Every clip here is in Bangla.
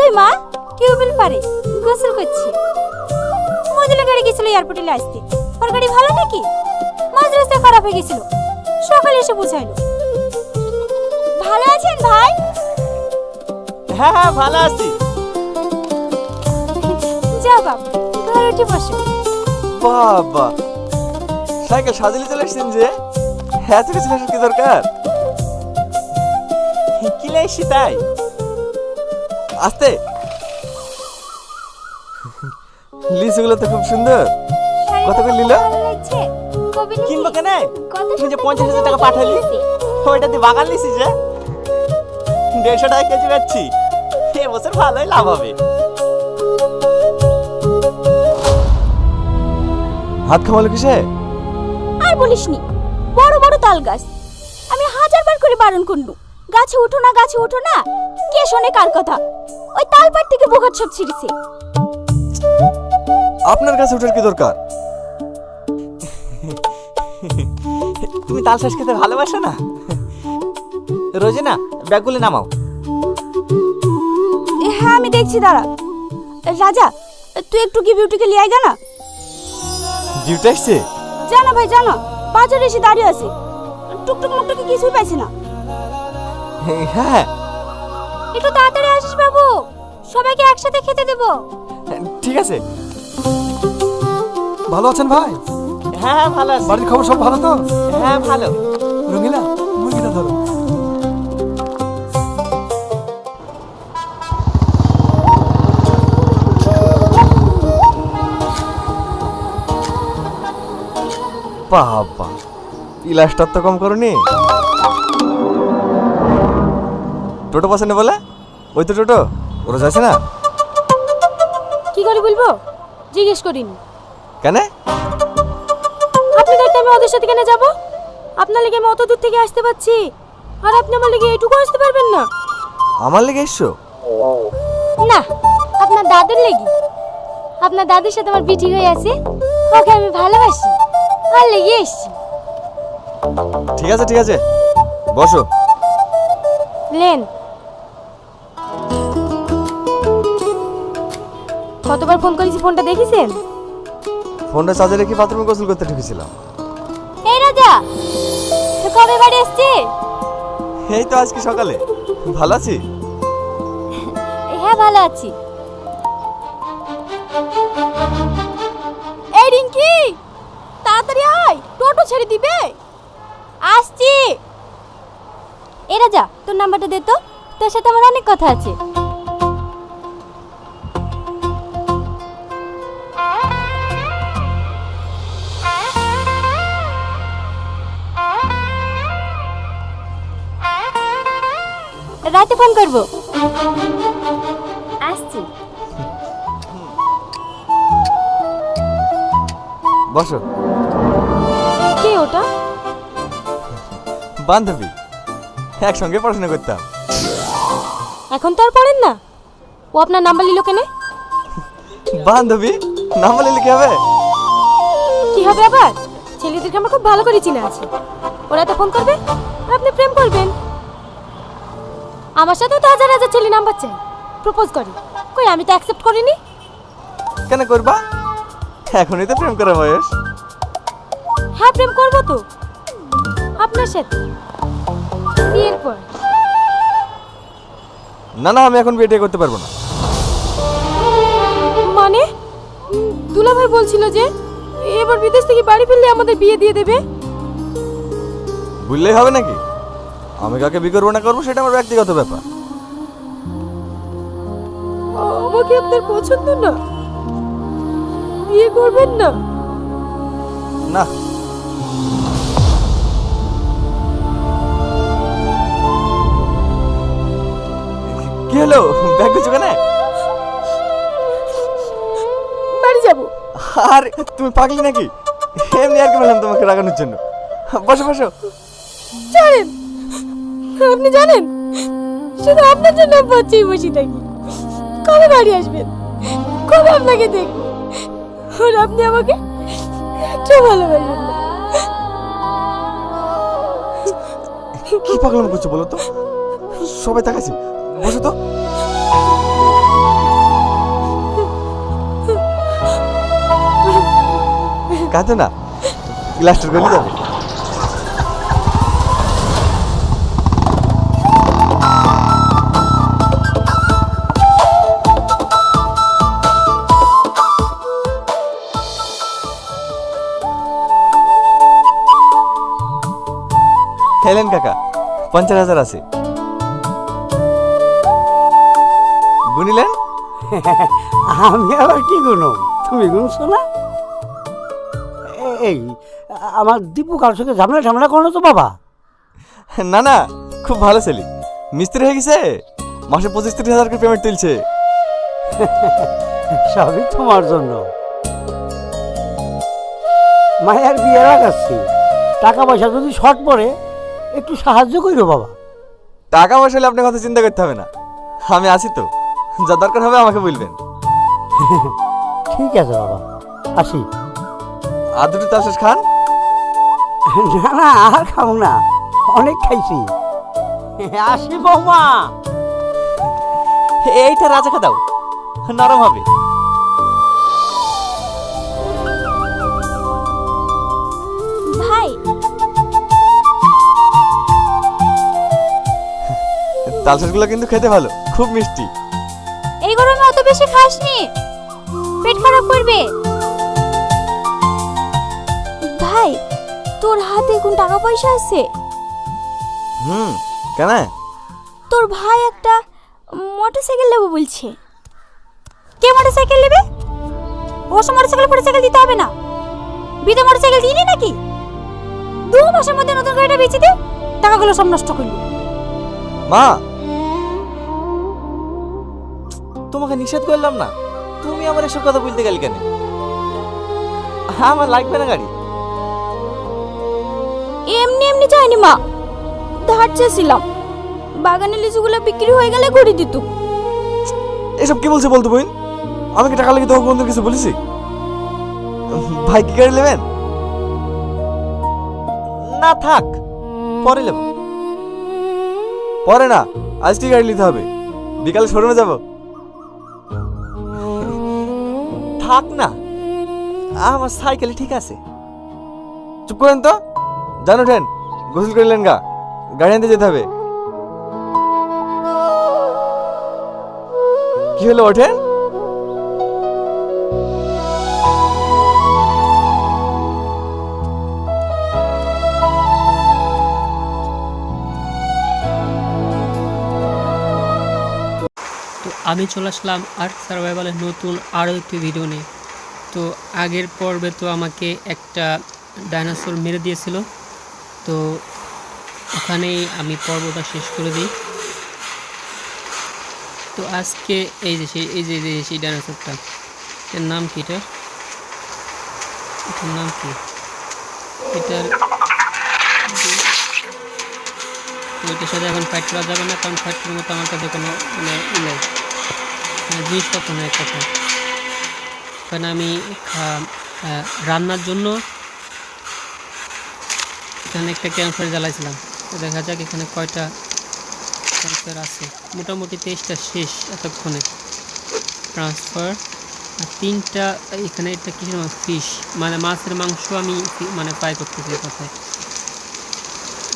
কই মা কেউ বল পারে গোসল করছি। মজুলা গাড়ি গেছিল এয়ারপোর্টে আসতে, ওর গাড়ি ভালো নাকি? মাঝ রাস্তায় খারাপ হয়ে গেছিল, সকালে এসে পৌঁছাইলো। ভালো আছেন ভাই? হ্যাঁ হ্যাঁ ভালো আছি। যাও বাবু, ঘরে উঠে বসো। বাবা, সাইকেল সাজিয়ে চলে এসেছেন যে? এত কিছু আসার কি দরকার? কি লাইছি তাই? আস্তে। লিচুগুলো তো খুব সুন্দর। কত করে নিল? কিনবো কেন? তুমি যে 50,000 টাকা পাঠালি, ওইটা দিয়ে বাগান লিছি যে 150 টাকা কেজি পাচ্ছি। এবছর ভালোই লাভ হবে। হাত খামালো কিসে? আর বলিসনি, বড় বড় তাল গাছ। আমি হাজারবার করে বারণ করলু, গাছে উঠো না, গাছে উঠো না। কে শোনে কার কথা? ওই তালপাট থেকে বোকার সব ছিড়েছে। আপনার কাছে ওঠার কি দরকার? তুমি তাল শ্বাস খেতে ভালোবাসো না? রোজে না ব্যাগগুলো নামাও। হ্যাঁ আমি দেখছি, দাঁড়া। রাজা, তুই একটু কি বিউটিকে লিয়ে আয় না। ডিউটি আসছে? জানা ভাই জানা, বাজারে এসে দাঁড়িয়ে আছে, টুকটুক মুকটুকি কিছুই পাইছে না। হ্যাঁ একটু তাড়াতাড়ি আসিস বাবু, সবাইকে একসাথে খেতে দেব। ঠিক আছে। ভালো আছেন ভাই? হ্যাঁ ভালো আছি। বাড়ির খবর সব ভালো তো? হ্যাঁ ভালো। রঙিলা, মুরগিটা ধরো। বাবা, পিলাসটার তো কম করনি। টোটো পছন্দ বলে? ওই তো টোটো, ওরা যাচ্ছে না? কি করে বলবো, জিজ্ঞেস করিনি। কেন? আপনি দেখতে আমি ওদের সাথে কেন যাব? আপনার লেগে আমি অত দূর থেকে আসতে পারছি, আর আপনি আমার লেগে এইটুকু আসতে পারবেন না? আমার লেগে এসছো? না, আপনার দাদুর লেগে। আপনার দাদুর সাথে আমার বিটি হয়ে আছে, ওকে আমি ভালোবাসি, আর লেগে এসছি। ঠিক আছে ঠিক আছে, বসো। লেন। কতবার ফোন করেছি, ফোনটা দেখেছেন? ফোনটা চার্জে রেখে বাথরুমে গোসল করতে ঢুকেছিলাম। এই রাজা, কবে বাড়ি এসছে? এই তো আজকে সকালে। ভালো আছি? হ্যাঁ ভালো আছি। এই রিঙ্কি, তাড়াতাড়ি আয়, টোটো ছেড়ে দিবে। আসছি। এই রাজা, তোর নাম্বারটা দে তো, তোর সাথে আমার অনেক কথা আছে। রাতে ফোন করবো। আসছি। বসো। কে ওটা? বান্ধবী, একসঙ্গে পড়াশোনা করতাম। এখন তো আর পড়েন না। ও আপনার নাম্বার নিল কেন? বান্ধবী, নাম বলে লিখে হবে? কি হবে আবার? ছেলেদেরকে আমার খুব ভালো করে চিনা আছে। ওরা তো ফোন করবে আর আপনি প্রেম করবেন। আমার সাথেও তো হাজার হাজার ছেলে নাম্বার চাই, প্রপোজ করে। কই আমি তো অ্যাকসেপ্ট করিনি। কেন করবা? এখনই তো প্রেম করার বয়স। হ্যাঁ প্রেম করবো তো, আপনার সাথে বিয়ের পর। না না, আমি এখন বিয়ে করতে পারবো না। মানে দুলাভাই বলছিল যে এবার বিদেশ থেকে বাড়ি ফিরলে আমাদের বিয়ে দিয়ে দেবে। বুঝলেই হবে নাকি? আমি কাকে বিয়ে করবো না করবো সেটা আমার ব্যক্তিগত ব্যাপার। আমাকে আপনার পছন্দ না? বিয়ে করবেন না? না। কি হলো, ব্যাগ কিছু কেন? বাড়ি যাব। আর তুমি পাগলি নাকি? এমনি আর কি বললাম তোমাকে রাগানোর জন্য। বসো বসো। জানেন, আপনি জানেন শুধু আপনার জন্য বসেই বসে থাকি। কবে বাড়ি আসবেন? কবে আপনাকে দেখবো? আর আপনি আমাকে একটু ভালোবাসেন না। কি পাগলাম করছো বলো তো? সবাই তাকাচ্ছে, বসো তো। কাঁদো না, গ্লাসটার গলি যাবে। হেলেন কাকা, 50,000 আছে। গুনিলেন? আমি আবার কি গুনো, তুমি গুনছো না? এই আমার দীপু কার সঙ্গে ঝামেলা ঝামেলা করো তো বাবা? না না, খুব ভালো ছেলে, মিস্ত্রি হয়ে গেছে, মাসে 25-30 হাজার করে পেমেন্ট তুলছে। সবই তোমার জন্য। মায়ের বিয়ে লাগাচ্ছি, টাকা পয়সা যদি শর্ট পড়ে একটু সাহায্য করো বাবা। টাকা পয়সা হলে আপনার কথা চিন্তা করতে হবে না, আমি আছি তো, যা দরকার হবে আমাকে বলবেন। ঠিক আছে বাবা, আসি। আর দুটো তালশেষ খান। না না, আর খাবো না, অনেক খাইছি। আসি বৌমা। এইটা রাজা দাও, নরম হবে। ভাই, তালশেষগুলো কিন্তু খেতে ভালো, খুব মিষ্টি। এই গরমে অত বেশি খাসনি, পেট খারাপ করবে। ভাই, তোর হাতে কোন টাকা পয়সা আছে? কেন? তোর ভাই একটা মোটরসাইকেল নেবো বলছে। কে মোটরসাইকেল নেবে? ওসব মোটরসাইকেল দিতে হবে না, বিদে মোটরসাইকেল দিইনি নাকি? 2 মাসের মধ্যে নতুন গাড়িটা বেচে দে, টাকাগুলো সব নষ্ট করলি। মা, তোমাকে নিষেধ করলাম না, তুমি আমার এসব কথা বলতে গেলে কেন? আমার লাগবে না গাড়ি। এমনি এমনি চাইনি মা, ধার চেয়েছিলাম, বাগানের লিচুগুলো বিক্রি হয়ে গেলে ঘুরে দিত। এসব কি বলছে বলতো বোন? আমি কি টাকা লাগিয়ে তোমাকে বন্ধুর কিছু বলেছি? ভাই কি গাড়ি নেবেন? না থাক, পরে নেব। পরে না, আজকে গাড়ি নিতে হবে, বিকালে শোরুমে যাব। থাক না, আমার সাইকেল ঠিক আছে। চুপ করেন তো, জানো ঠেন, গোসল করলেন গা, গাড়ি আনতে যেতে হবে। কি হলো, ওঠেন। তো আমি চলে আসলাম আর্ক সার্ভাইভালের নতুন আরও একটি ভিডিও নিয়ে। তো আগের পর্বে তো আমাকে একটা ডাইনোসর মেরে দিয়েছিল, তো ওখানেই আমি পর্বটা শেষ করে দিই। তো আজকে এই যে সেই ডাইনোসরটা, এর নাম কি? এটার নাম কি? এটার তো এটার সাথে এখন ফাইট করা যাবে না, কারণ ফাইট করার মতো আমার কাছে কোনো জিনিসপত্র নেই কথা। কারণ আমি রান্নার জন্য এখানে একটা ক্যাম্পফায়ার জ্বালাইছিলাম। তো দেখা যাক এখানে কয়টা ক্যাম্পফায়ার আছে। মোটামুটি 23টা শেষ এতক্ষণে। ট্রান্সফার আর 3টা এখানে। এটা কি ফিশ, মানে মাছের মাংস আমি মানে ফ্রাই করতেছি কথায়।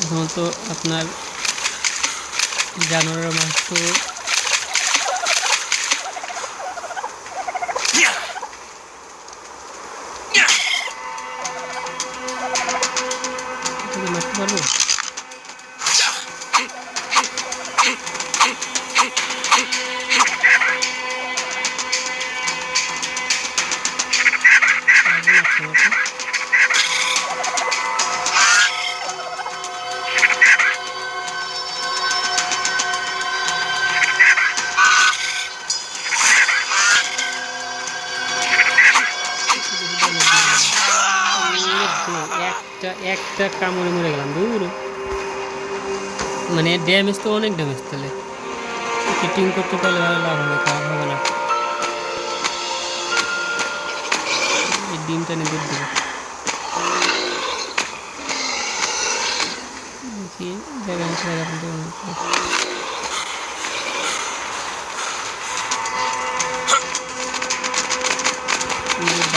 এখন তো আপনার জানোয়ারের মাংস মারতে পারবো। একটা কামড়ে মরে গেলাম দূর। মানে ড্যামেজ তো অনেক ড্যামেজ, তাহলে কিটিং করতে পারলে লাভ হবে, খারাপ হবে না। এই ডিমটা নিয়ে দুধ দেবো, দেখি জায়গা মতো জায়গা ফেলতে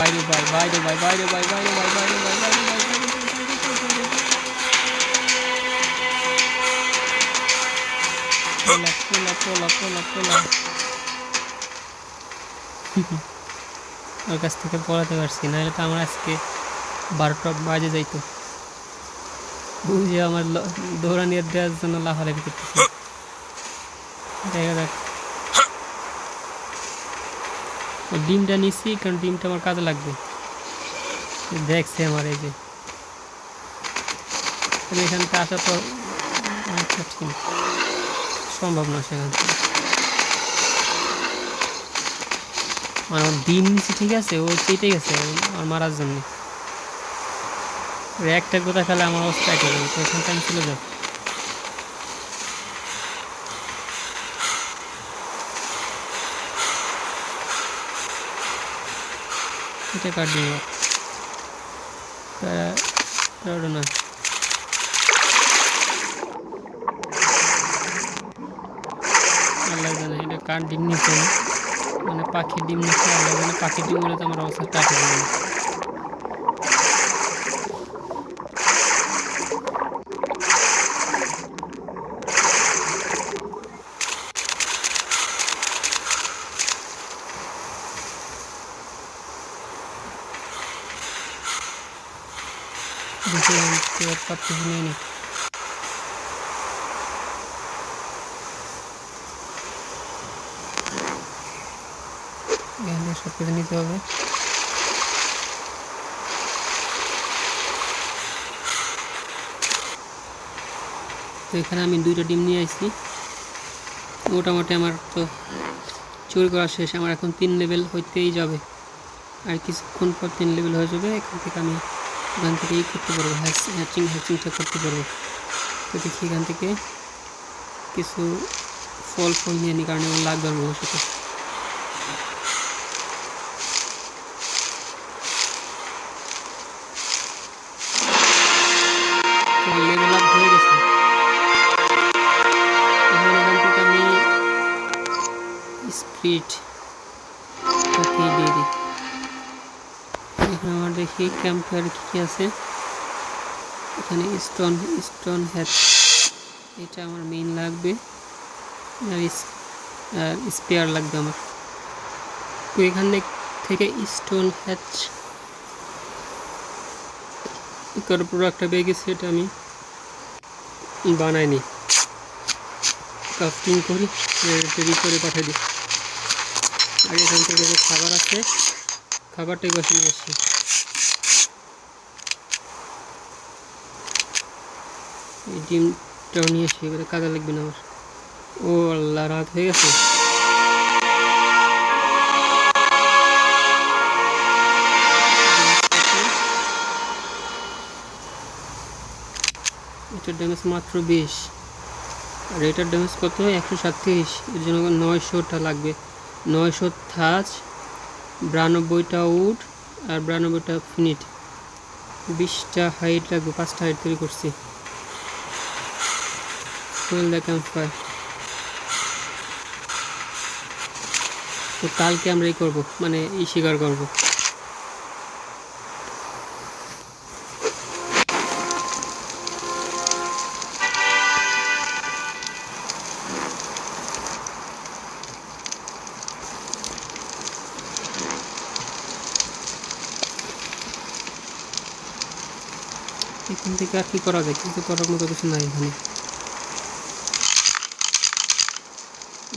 বাইরে ভাই বাইরে ভাই বাইরে ভাই বাইরে ভাই বাইরে ভাই বাইরে ভাই পোলা পোলা পোলা পোলা ওর কাছ থেকে পড়াতে পারছি, নাহলে তো আমার আজকে 12টা বাজে যাইতো। বুঝে আমার দৌড়ানির দেওয়ার জন্য লাফালাফি করতেছে। দেখা যাক, ডিমটা নিচ্ছি কারণ ডিমটা আমার কাজে লাগবে। দেখছে আমার এই যে এখান থেকে আসা তো অনেক কঠিন, সম্ভব না সেখান থেকে। মানে আমার ডিম নিচ্ছি ঠিক আছে, ও চেটে গেছে আমার মারার জন্য। একটা কথা খেলে আমার অবস্থা এক হয়ে যাবে, তো এখান থেকে আমি চলে যাব। এটা কার ডিম? না আল্লাহ জানে এটা কার ডিম নিচ্ছে, মানে পাখির ডিম নিচ্ছে। আল্লাহ জানে পাখির ডিম হলে তো আমার অবস্থা স্টার্ট হয়ে যাবে। নেই সব কিছু নিতে হবে। তো এখানে আমি 2টা ডিম নিয়ে আসছি। মোটামুটি আমার তো চুরি করা শেষ। আমার এখন 3 লেভেল হইতেই যাবে, আর কিছুক্ষণ পর 3 লেভেল হয়ে যাবে। এখান থেকে আমি এখান থেকে করতে পারবো, হ্যাচিংটা করতে পারবো। তো দেখি এখান থেকে কিছু ফল নিয়ে নিই, কারণ এগুলো লাগবে আমার ভবিষ্যতে। লেভেল আপ হয়ে গেছে। এখন এখান থেকে আমি স্পিড দিয়ে দিই। এখানে আমার দেখি ক্যাম্পের কী আছে। এখানে স্টোন হ্যাচ, এটা আমার মেইন লাগবে, আর স্পেয়ার লাগবে আমার। তো এখানে থেকে স্টোন হ্যাচ করার পর একটা পেয়ে গেছি, এটা আমি বানাইনি, কাস্টিং করি রেডি করে পাঠিয়ে দিই। আর এখান থেকে যে খাবার আছে, খাবারটাই বসে নিয়ে আসছি। এই ডিমটাও নিয়ে আসি, এবারে কাজে লাগবে না আমার। ও আল্লাহ, রাত হয়ে গেছে। এটার ড্যামেজ মাত্র 20, আর এটার ড্যামেজ কত? 137। এর জন্য 900টা লাগবে। 900 থাচ, 92টা উড, আর 92টা ফিনিট, 20টা হাইট লাগবে। 5টা হাইট তৈরি করছি। ক্যাম্পফায়ার তো কালকে আমরা এই করবো, মানে এই শিকার করবো। এখান থেকে আর কি করা যায়? কিন্তু করার মতো কিছু নাই এখানে।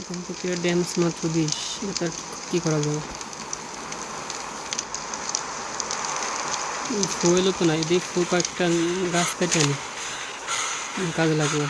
এখান থেকে ড্যামেজ মাত্র 20, এটা কি করা যাবে? ফুয়েলও তো নাই, দেখ কয়েকটা গাছ কেটে আনি, কাজে লাগবে।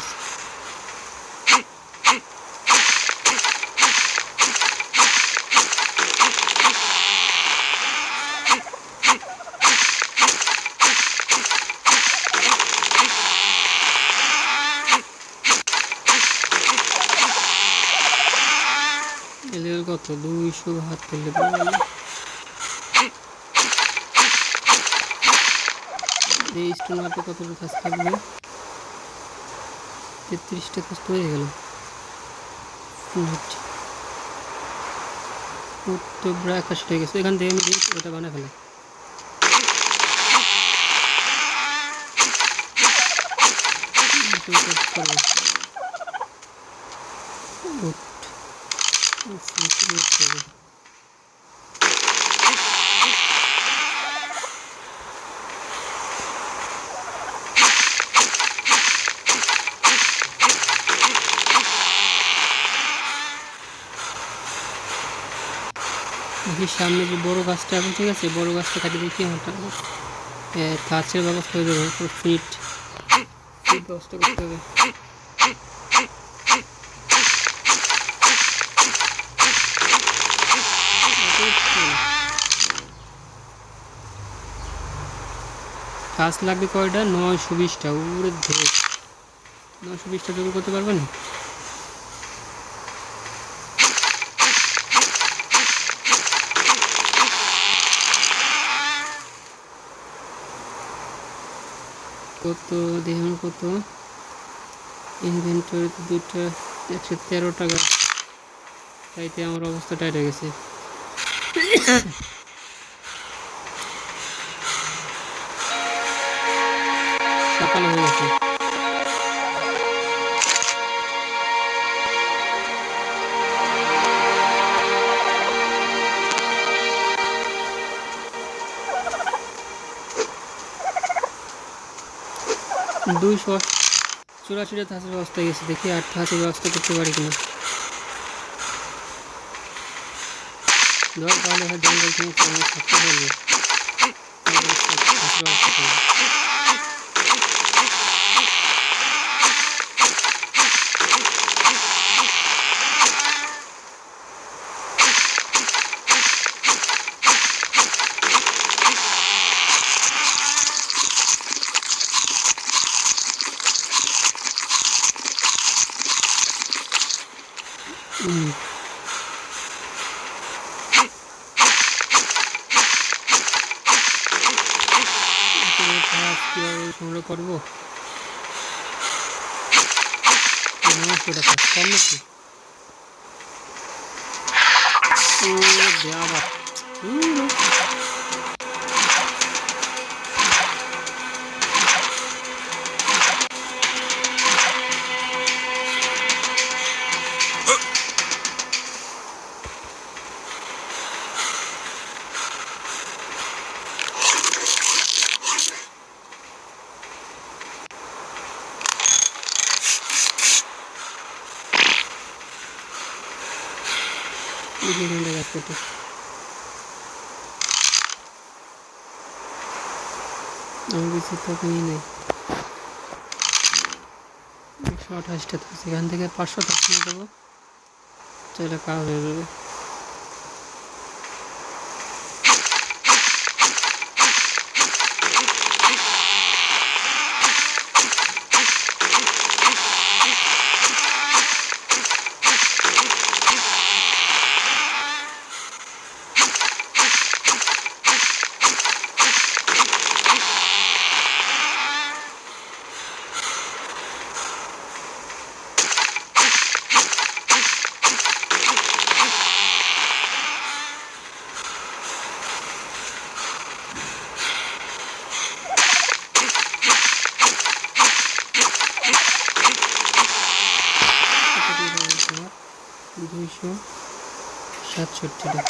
লেভেল কত? 272 লেভেল। এই স্টোনারটা কতটা কাজ থাকবে? 33টা কাজ হয়ে গেল। তো প্রায় 81 হয়ে গেছে। এখান থেকে আমি এটা বানাই ফেলাই। সিস্টেম করবো। সামনে যে বড় গাছটা এখন ঠিক আছে, বড় গাছটা কাটে দেখি আমার গাছের ব্যবস্থা হয়ে যাবে, ফিট ব্যবস্থা করতে হবে। গাছ লাগবে কয়টা? 920টা। উপরে ধরে 920টা জোগাড় করতে পারবেন? কত দেখুন, কত ইনভেন্টরিতে 2টা 113 টাকা। তাইতে আমার অবস্থা টাইট হয়ে গেছে। সকাল হয়ে গেছে। দুইশো 84টা থাসের ব্যবস্থা হয়ে গেছে। দেখি আর থাসের ব্যবস্থা করতে পারি কিনা। ধর তাহলে হয় জঙ্গল থেকে আমি থাকতে পারবো। সংগ্রহ করবো 900 টাকা কম নাকি? আবার গাছ কেটে আমার কিছু তো পেয়ে নেই। 128টা থাকছে, এখান থেকে 500 টাকা নিয়ে দেবো, চাইলে কাজ হয়ে যাবে। দুইশো 67 টাকা।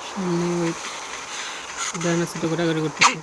সামনে ওই ডাইনোসরটা ঘোরাঘুরি করতেছে।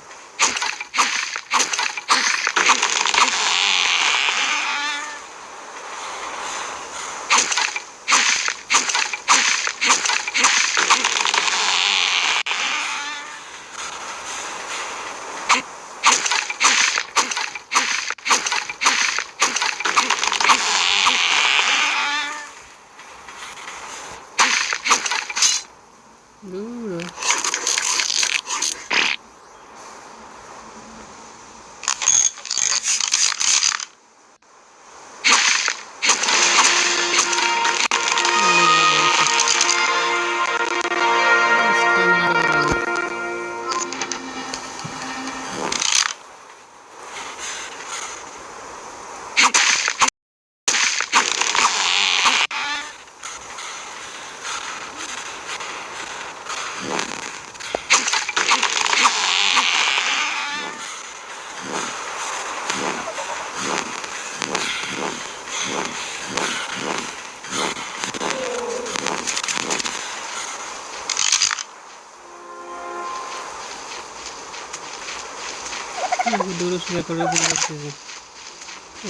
ডোরো শিকার করে ভুল করতেছে।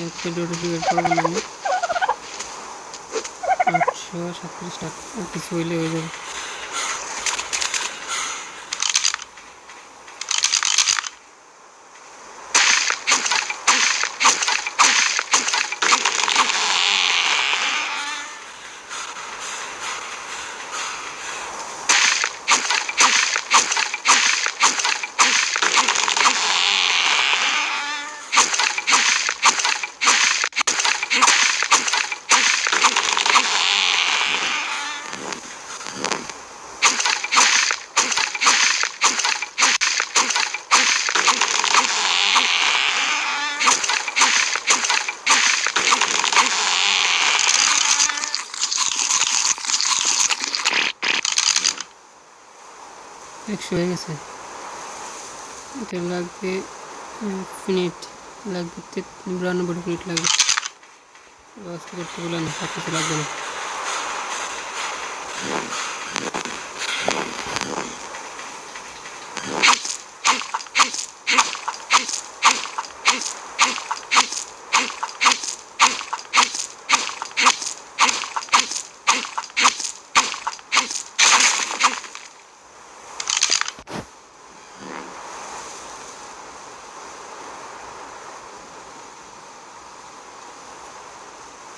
একটা ডোরো শিকার করবো না আমি। 837 টাকা আর কিছু হইলে হয়ে যাবে। একশো হয়ে গেছে। এটা লাগবে মিনিট, লাগবে 92 মিনিট লাগবে। ব্যবস্থা করতে বললাম না, কিছু লাগবে না।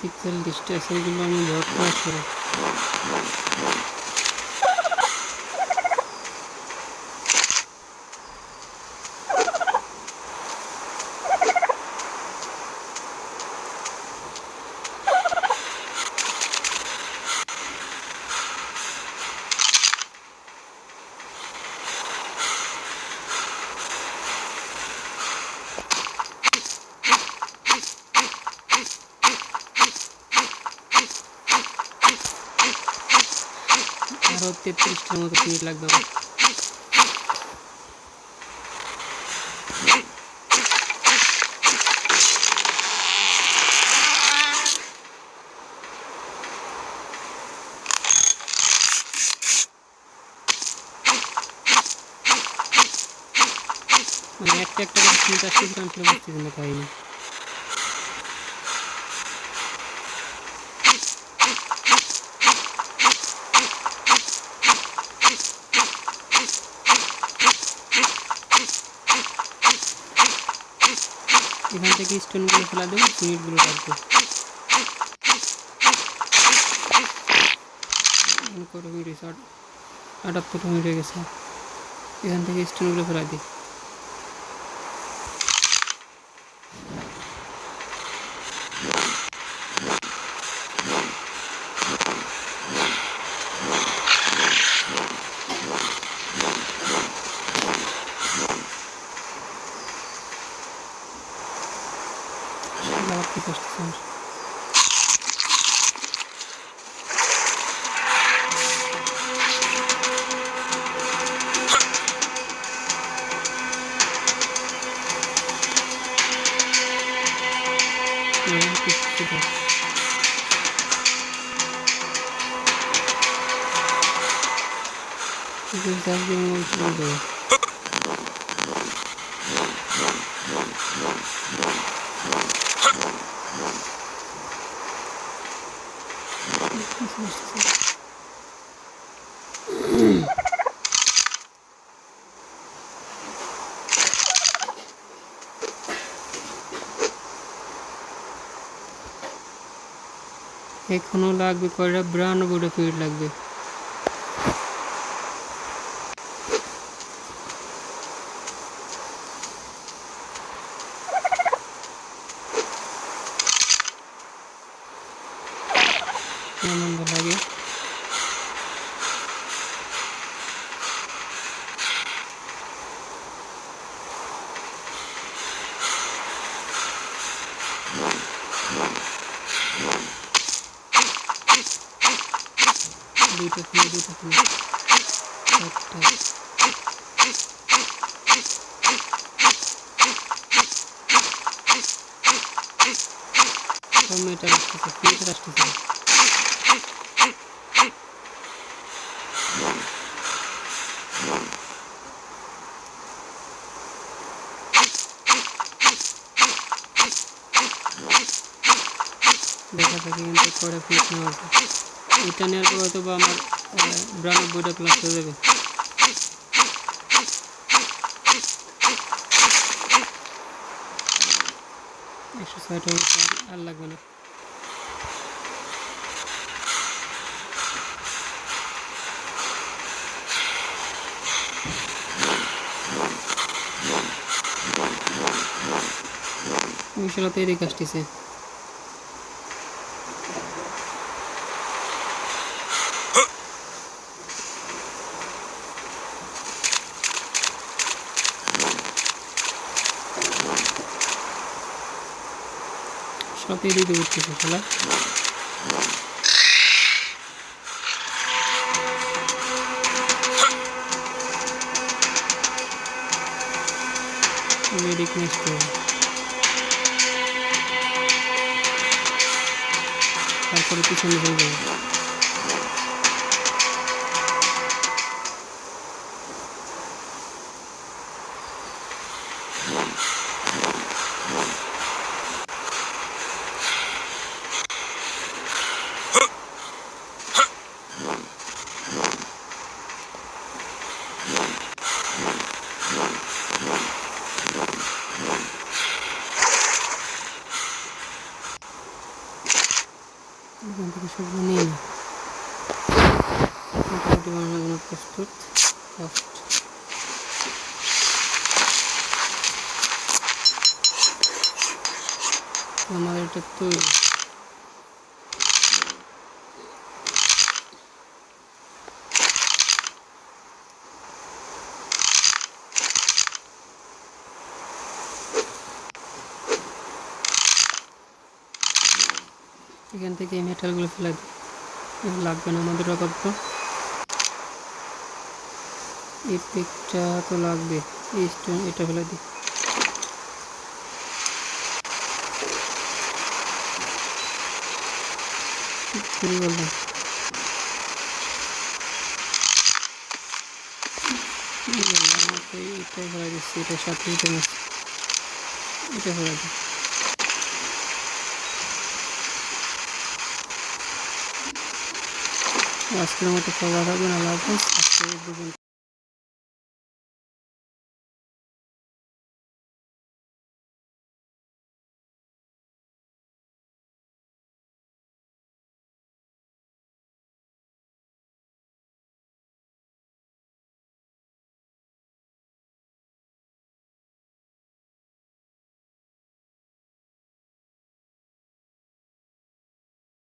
পিক্সেল ডিস্টেন্স এগুলো আমি ভরতে আসলে আরও 33টার মতো মিনিট লাগবে আমার। মানে একটা একটা করে মিনিট আসতে আমি ছিল বুঝতেছি না কাহিনি। এখান থেকে স্টোনগুলো ফেলা দেবো, মিনিটগুলো রাখবো। কত মিনিট হয়েছে? 78 মিনিট হয়ে গেছে। এখান থেকে স্টোনগুলো ফেলা দিই। আবার কি করতেছে আমার? কিছু না। এখনো লাগবে কয়টা? 92টা মিনিট লাগবে। কেমন লাগে? দুইটা ফোনে মেয়েটা আসতেছে। এখান থেকে কয়টা পিস নেওয়া যায়। এটা নেওয়ার পর হয়তো বা আমার 92টা প্লাস হয়ে যাবে। একশো 60 আর লাগবে না। মিশালাতে এদিকে আসতেছে। সব এদিকে উঠতেছে শালা। এদিকে আসতে হবে, তারপরে পিছনে চলে যাবে। এখান থেকে সবগুলো নিয়ে নিই। মোটামুটি বানানোর জন্য প্রস্তুত। আমার এটা তৈরি। এখান থেকে এই মেটালগুলো ফেলে দিই, লাগবে না আমাদের আপাতত। এই পিকটা তো লাগবে, এই স্টোন এটা ফেলে দিই। শুরু করলাম। এটা ফেলে দিচ্ছি, এটার সাথে এটা ফেলে দিই। আজকের মতো সবাই থাকবেন, আল্লাহ হাফেজ। আজকে এই পর্যন্ত।